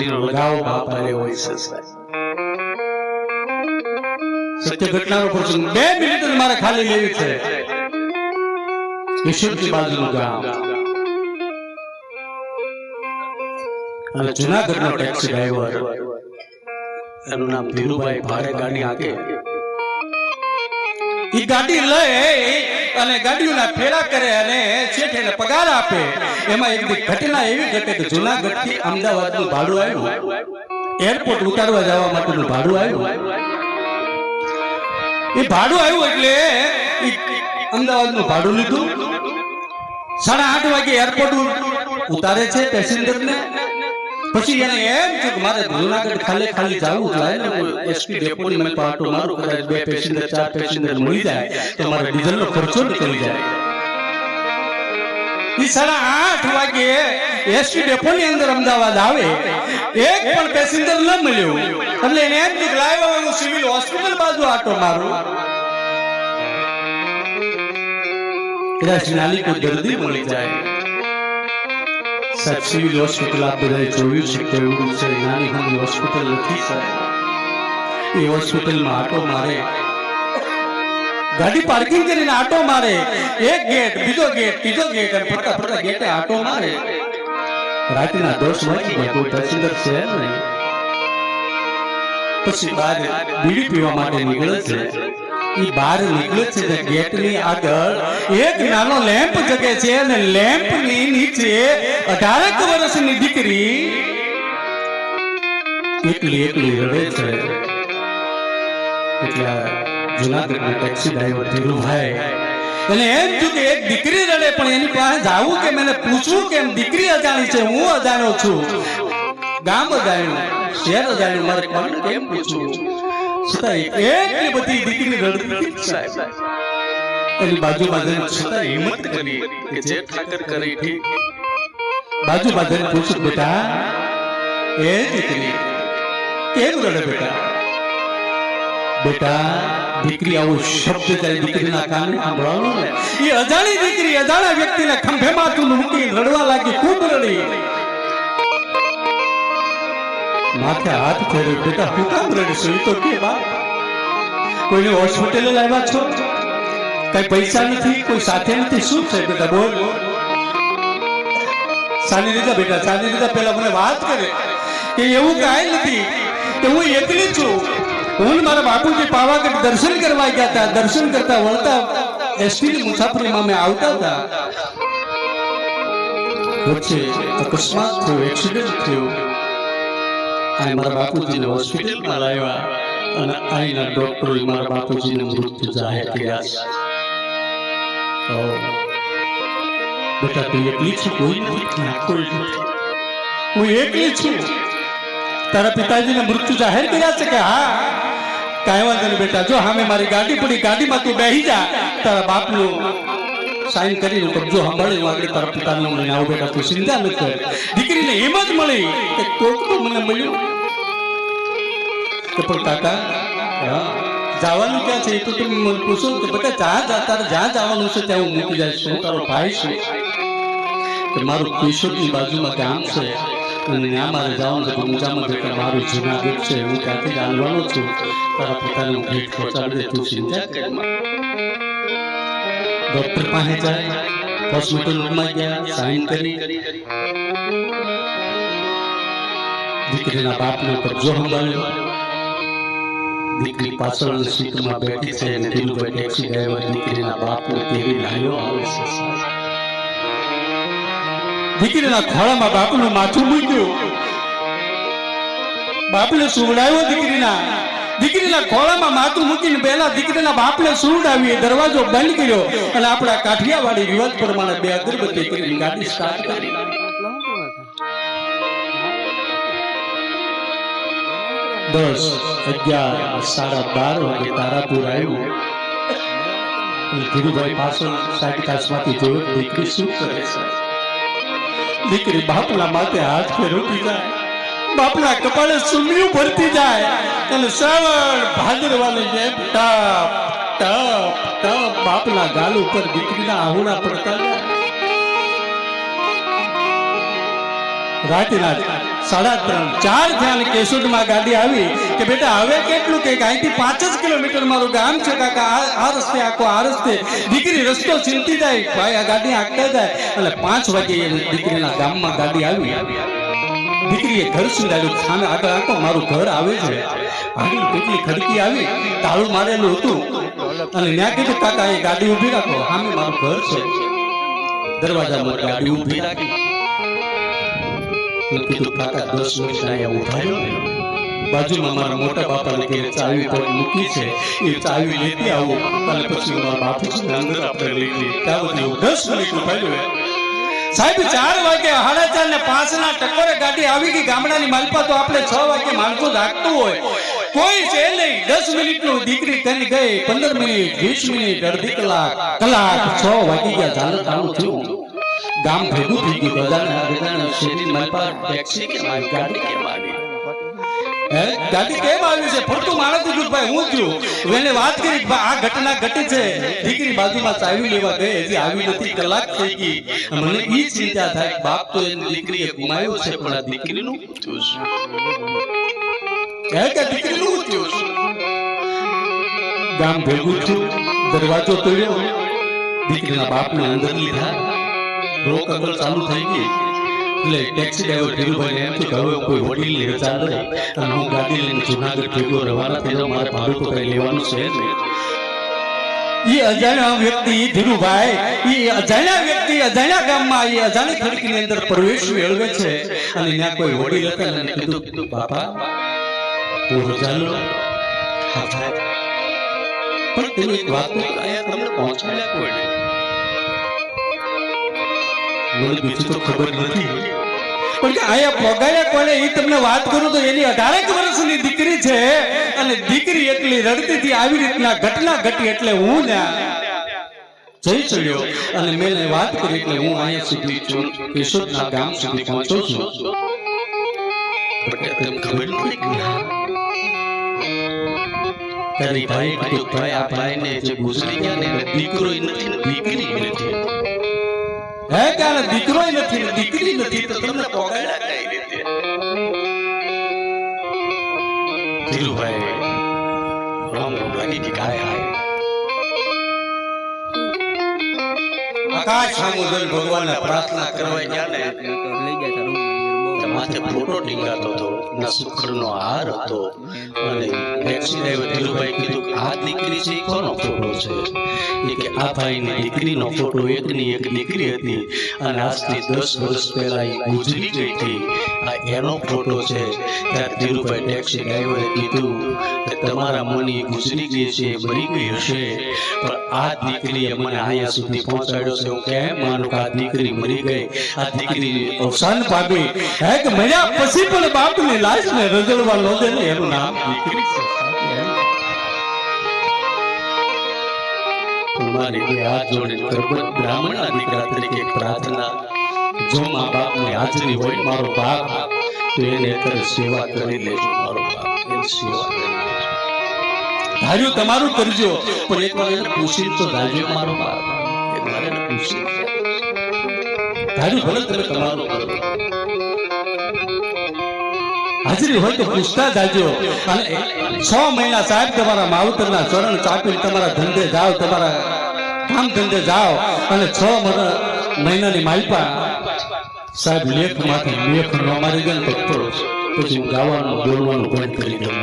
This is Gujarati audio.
દીકરીનો લગાવ બાપ હારે હોય છે સત્ય ઘટનાનો પ્રસંગ 2 મિનિટ મારે ખાલી લેવી છે ઈશ્વરની બાજુનું ગામ અને જુનાગઢનો ટેક્સી ડ્રાઈવર એનું નામ ધીરુભાઈ ભાડે ગાડી હાકે ઈ ગાડી લઈ અને ગાડીઓના ફેરા કરે અને શેઠને પગાર આપે એમાં એક ઘટના એવી ઘટે કે જુનાગઢ થી અમદાવાદનું ભાડું આવ્યું એરપોર્ટ ઉતારવા જવા માટેનું ભાડું આવ્યું એ ભાડું આવ્યું એટલે અમદાવાદનું ભાડું લીધું 8:30 વાગે એરપોર્ટ ઉતારે છે પેસેન્જરને પછી એને એમ કે મારે જુનાગઢ ખાલી જવું જોઈએ ને એસટી ડેપોની મેં પાટો મારું કદાચ 2 પેસેન્જર 4 પેસેન્જર મળી જાય તો મારે ડીઝલનો ખર્ચો નીકળી જાય ઈ 8:30 વાગે એસટી ડેપોની અંદર અમદાવાદ આવે એક પણ પેસેન્જર ન મળ્યો એટલે એને એમ કે લાવ્યો હું સિવિલ હોસ્પિટલ બાજુ આટો મારું કદાચ નાલી કોઈ દર્દી મળી જાય સાહેબ સિવિલ હોસ્પિટલ આપ બધાએ જોયું છે કેવું છે નાની નાની હોસ્પિટલ નથી સાહેબ એ હોસ્પિટલમાં આટો મારે ગાડી પાર્કિંગ કરીને આટો મારે એક ગેટ બીજો ગેટ ત્રીજો ગેટ અને ફરતા ગેટે આટો મારે રાતના 10 વાગે કોઈ પેસેન્જર છે નહીં પછી બહાર બીડી પીવા માટે નીકળે છે ઈ બહાર નીકળે છે તો ગેટની આગળ એક નાનો લેમ્પ જગે છે અને લેમ્પની નીચે 18 વર્ષની દીકરી એકલી રડે છે એટલે જુનાગઢના ટેક્સી ડ્રાઈવર ધીરુભાઈ અને એમ થયું કે એક દીકરી રડે પણ એની પાસે જાવું કે મને પૂછવું કે દીકરી અજાણી છે હું અજાણ્યો છું ગામ અજાણ્યું શહેર અજાણ્યું મારે કોને કેમ પૂછવું એટલી બધી દીકરી રડતી સાહેબ એની બાજુમાં જઈને છતાં હિંમત કરી કે જે ઠાકર કરે ઠીક બાજુમાં જઈને પૂછ્યું બેટા એ દીકરી કેમ રડે બેટા દીકરી આવો શબ્દ ત્યારે દીકરીના કાને સાંભળવાનો ને એ અજાણી દીકરી અજાણા વ્યક્તિને ખંભે માથું મૂકી રડવા લાગી ખૂબ રડી માથે હાથ ફેરવી બેટા હું કામ રડીશ તો કે બાપ કોઈને હોસ્પિટલે લાવ્યા છો કઈ પૈસા નથી કોઈ સાથે નથી શું છે બેટા બોલ સાની રીતા બેટા સાની રીતા પેલા મને વાત કરે કે એવું કાંઈ નથી કે હું એકલી છું હું મારા બાપુજી પાવાગઢ દર્શન કરવા ગયા હતા દર્શન કરતા વળતા એસટીની મુસાફરીમાં મેં આવતા હતા વચ્ચે અકસ્માત થયો એક્સિડન્ટ થયો અને મારા બાપુજીને હોસ્પિટલમાં લાવ્યા અને અહીંના ડોક્ટરોએ મારા બાપુજીને મૃત્યુ જાહેર કર્યા છે બેટા તું એકલી છું કોઈ નથી હું એકલી છું તારા પિતાજીને મૃત્યુ જાહેર કર્યા છે કે હા કાંઈ વાંધો નહીં બેટા જો સામે મારી ગાડી પડી ગાડીમાં તું બેસી જા તારા બાપનું સાઈન કરીને કબજો સંભાળી આગળ તારા પિતાનું મને આવું બેટા તું ચિંતા ન કર દીકરીને હિંમત મળી કે કોક તો મને મળ્યું કે પણ કાકા જવાનું ક્યાં છે એ તો તમે મને પૂછો કે બેટા તારે જ્યાં જવાનું છે ત્યાં હું મૂકી જાય છું તારો ભાઈ છું કે મારું કેશોદની બાજુમાં ગામ છે અને ત્યાં મારે જવાનું છે ઊંચામાં જતા મારું જુનાગઢ છે હું ત્યાંથી જાણવાનો છું તારા પિતાને ભેટ પહોંચાડી દે તું ચિંતા કર ડોક્ટર પાસે જાય હોસ્પિટલમાં ગયા સાઈન કરી દીકરીના બાપનો કબજો સંભાળ્યો દીકરી પાછળ સીટમાં બેઠી છે અને ધીરુભાઈ ટેક્સી ડ્રાઈવર દીકરીના બાપને તેડી લાવ્યો આવે છે દીકરીના ખોળામાં બાપનું માથું મૂક્યું બાપને સુવડાવ્યો દીકરીના ખોળામાં માથું મૂકીને પહેલા દીકરીના બાપને સુવડાવી દરવાજો બંધ કર્યો અને આપણા કાઠિયાવાડી રિવાજ પ્રમાણે 2 અગરબત્તી કરીને ગાડી સ્ટાર્ટ કરી 10, 11, 12 વાગે તારાપુર આવ્યું ધીરુભાઈ પાછળ સાઈડ કાચમાંથી જોયું દીકરી શું કરે છે દીકરી બાપના માથે હાથ ફેરવતી જાય બાપના કપાળે સુમિયું ભરતી જાય અને શ્રાવણ ભાદરવાની જેમ ટપ ટપ ટપ બાપના ગાલ ઉપર દીકરીના આહુડા પડતા જાય રાતના 3:30 4 થયા અને કેશોદમાં ગાડી આવી કે બેટા હવે કેટલું કે અહીંથી 5 જ કિલોમીટર મારું ગામ છે કાકા, આ રસ્તે આખો આ રસ્તે. દીકરી રસ્તો ચીંતી જાય, ભાઈ આ ગાડી આગળ જાય. એટલે 5 વાગે દીકરીના ગામમાં ગાડી આવી. દીકરીએ ઘર સુધાર્યું, સામે આગળ આખો મારું ઘર આવે છે. આગળ કેટલી ખડકી આવી, તાળું મારેલું હતું અને ત્યાં કીધું કાકા એ ગાડી ઊભી રાખો, સામે મારું ઘર છે. દરવાજામાં ગાડી ઊભી રાખી. કીધું કાકા 10 મિનિટ અહીંયા ઉભા રહ્યો ને, બાજુમાં મારા મોટા બાપાને ઘેર ચાવી પડી મૂકી છે, એ ચાવી લેતી આવું અને પછી મારા બાપુજીને અંદર આપણે લઈ લઈએ. ત્યાં સુધી 10 મિનિટ ઉભા રહ્યો. સાહેબ 4 વાગે 4:30 ને 5 ના ટકોરે ગાડી આવી ગઈ. ગામડાની માલપા તો આપણે 6 વાગે માણસો રાખતું હોય, કોઈ છે નહીં. 10 મિનિટનું દીકરી કરી ગઈ, 15 મિનિટ 20 મિનિટ અડધી કલાક 6 વાગી ગયા. ચાલત આવું થયું, ગામ ભેગું થઈ ગયું. બધાને શેરી માલપા ટેક્સી કેમ આવી, ગાડી કેમ આવી, ગાડી કેમ આવી છે? ફરતું માણસ કીધું ભાઈ હું થયું. એને વાત કરી આ ઘટના ઘટી છે. દીકરી બાજુમાં ચાવી લેવા ગઈ, હજી આવી નથી, કલાક થઈ ગઈ. મને ઈ ચિંતા થાય, બાપ તો એની દીકરીએ ગુમાવ્યો છે, પણ આ દીકરીનું થયું છે કે દીકરીનું થયું છે. ગામ ભેગું થયું, દરવાજો તોડ્યો, દીકરીના બાપને અંદર લીધા, રોકકળ ચાલુ થઈ ગઈ. એટલે ટેક્સી ડ્રાઈવર ધીરુભાઈને એમ થયું કે હવે કોઈ વડીલની રજા લે અને હું ગાડી લઈને જુનાગઢ ભેગો રવાના થઈ જાઉં, મારે ભાડું તો કઈ લેવાનું છે જ. એ અજાણ્યા વ્યક્તિ ધીરુભાઈ, એ અજાણ્યા વ્યક્તિ અજાણ્યા ગામમાં એ અજાણી ખડકીની અંદર પ્રવેશ મેળવે છે અને ત્યાં કોઈ વડીલ હતા અને કીધું બાપા હું રજા લો. પણ તેની એક વાત અહીંયા તમને પહોંચાડ્યા કોઈ મને બીજું તો ખબર નથી, પણ કે આયા પોગાડ્યા કોને એ તમને વાત કરું તો એની 18 વર્ષની દીકરી છે અને દીકરી એટલી રડતી હતી. આવી રીતના ઘટના ઘટી એટલે હું ત્યાં જઈ ચડ્યો અને મેં વાત કરી એટલે હું અહીંયા સુધી છું, કેશોદના ગામ સુધી પહોંચ્યો છું. ખબર નથી તારી ભાઈ કીધું ભાઈ આ ભાઈને જે ગુજરી ગયા ને દીકરો નથી ને દીકરી નથી. હે કારણ દીકરો નથી દીકરી નથી તો તમને પોગાડ્યા કઈ રીતે? ધીરુભાઈ રામ લાગી કે કાય હાય આકાશ સામુદન ભગવાનને પ્રાર્થના કરવા ગયા ને લઈ ગયા માથે ફોટો ટીંગાતો હતો, ના સુખડનો હાર હતો અને ટેક્સી ડ્રાઈવર ધીરુભાઈ કીધું કે આ દીકરી છે કોનો ફોટો છે? એ કે આ ભાઈની દીકરીનો ફોટો, એકની એક દીકરી હતી અને આજથી 10 વર્ષ પહેલા એ ગુજરી ગઈ હતી, આ એનો ફોટો છે. ત્યારે ધીરુભાઈ ટેક્સી ડ્રાઈવરે કીધું કે તમારા મની ગુજરી ગઈ છે, મરી ગઈ હશે, પણ આ દીકરીએ મને અહીંયા સુધી પહોંચાડ્યો છે. હું કેમ માનું કે આ દીકરી મરી ગઈ, આ દીકરી અવસાન પામી હે કે મર્યા પછી પણ બાપની લાશને રજળવા ન દે ને એનું નામ દીકરી છે. મારી બે હાથ જોડીને કરબત બ્રાહ્મણના દીકરા તરીકે પ્રાર્થના, જો મા બાપની હાજરી હોય મારો બાપ તો એને અત્યારે સેવા કરી લેજો, મારો બાપ એની સેવા કરી લેજો. ધાર્યું તમારું કરજો પણ એક વાર એને પૂછી તો ધાર્યો મારો બાપ, એક વાર એને પૂછી ધાર્યું ભલે તમે તમારું કરો, હાજરી હોય તો પૂછતા જાજો. અને 6 મહિના સાહેબ તમારા માવતરના ચરણ ચાપીને તમારા ધંધે જાઓ, તમારા કામ ધંધે જાઓ અને 6 મહિનાની માલપા સાહેબ લેખ માંથી લેખ ન મારી ગયો તો પછી હું ગાવાનું બોલવાનું બંધ કરી દઉં.